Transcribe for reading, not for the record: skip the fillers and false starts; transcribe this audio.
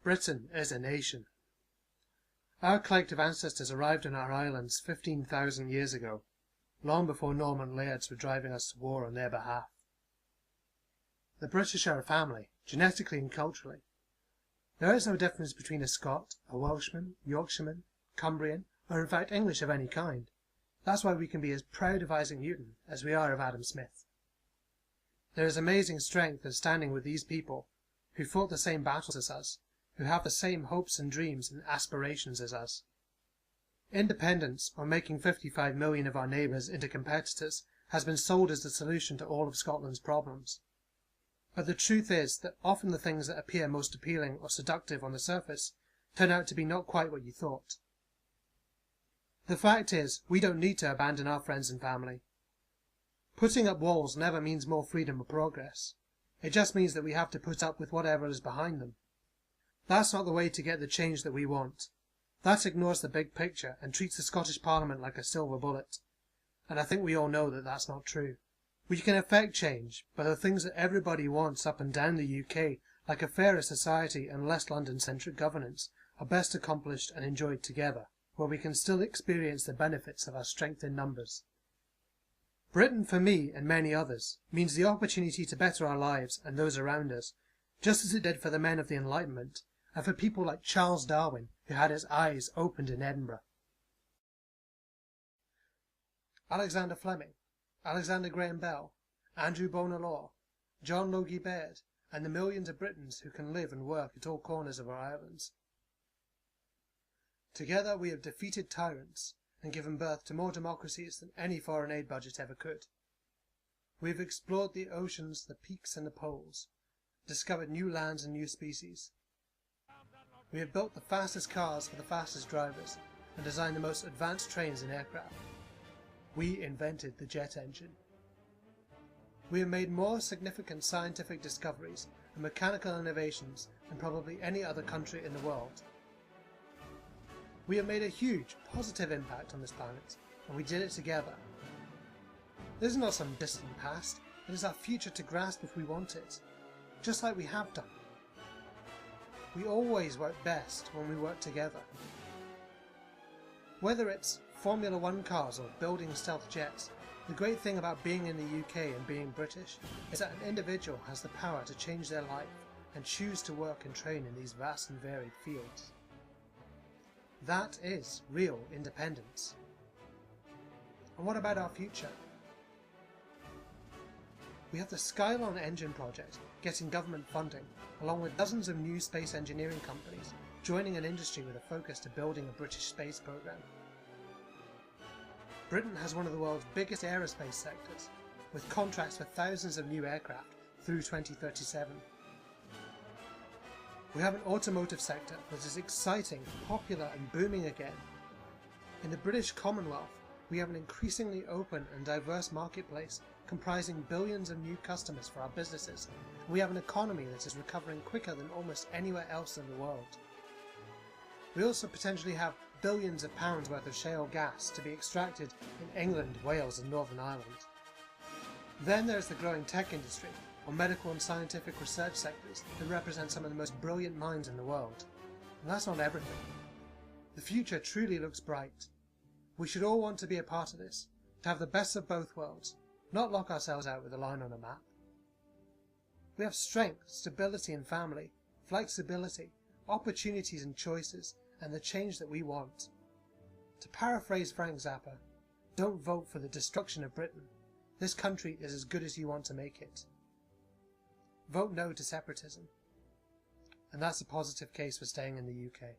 Britain is a nation. Our collective ancestors arrived on our islands 15,000 years ago, long before Norman lairds were driving us to war on their behalf. The British are a family, genetically and culturally. There is no difference between a Scot, a Welshman, Yorkshireman, Cumbrian, or in fact English of any kind. That's why we can be as proud of Isaac Newton as we are of Adam Smith. There is amazing strength in standing with these people, who fought the same battles as us, who have the same hopes and dreams and aspirations as us. Independence, or making 55 million of our neighbours into competitors, has been sold as the solution to all of Scotland's problems. But the truth is that often the things that appear most appealing or seductive on the surface turn out to be not quite what you thought. The fact is, we don't need to abandon our friends and family. Putting up walls never means more freedom or progress. It just means that we have to put up with whatever is behind them. That's not the way to get the change that we want. That ignores the big picture and treats the Scottish Parliament like a silver bullet. And I think we all know that that's not true. We can effect change, but the things that everybody wants up and down the UK, like a fairer society and less London-centric governance, are best accomplished and enjoyed together, where we can still experience the benefits of our strength in numbers. Britain, for me and many others, means the opportunity to better our lives and those around us, just as it did for the men of the Enlightenment, and for people like Charles Darwin, who had his eyes opened in Edinburgh. Alexander Fleming, Alexander Graham Bell, Andrew Bonar Law, John Logie Baird, and the millions of Britons who can live and work at all corners of our islands. Together we have defeated tyrants and given birth to more democracies than any foreign aid budget ever could. We have explored the oceans, the peaks and the poles, discovered new lands and new species. We have built the fastest cars for the fastest drivers and designed the most advanced trains and aircraft. We invented the jet engine. We have made more significant scientific discoveries and mechanical innovations than probably any other country in the world. We have made a huge positive impact on this planet, and we did it together. This is not some distant past, it is our future to grasp if we want it, just like we have done. We always work best when we work together. Whether it's Formula 1 cars or building stealth jets, the great thing about being in the UK and being British is that an individual has the power to change their life and choose to work and train in these vast and varied fields. That is real independence. And what about our future? We have the Skylon engine project getting government funding, along with dozens of new space engineering companies joining an industry with a focus to building a British space program. Britain has one of the world's biggest aerospace sectors, with contracts for thousands of new aircraft through 2037. We have an automotive sector that is exciting, popular and booming again. In the British Commonwealth, we have an increasingly open and diverse marketplace comprising billions of new customers for our businesses, and we have an economy that is recovering quicker than almost anywhere else in the world. We also potentially have billions of pounds worth of shale gas to be extracted in England, Wales and Northern Ireland. Then there's the growing tech industry, or medical and scientific research sectors that represent some of the most brilliant minds in the world. And that's not everything. The future truly looks bright. We should all want to be a part of this, to have the best of both worlds, not lock ourselves out with a line on a map. We have strength, stability and family, flexibility, opportunities and choices, and the change that we want. To paraphrase Frank Zappa, don't vote for the destruction of Britain. This country is as good as you want to make it. Vote no to separatism. And that's a positive case for staying in the UK.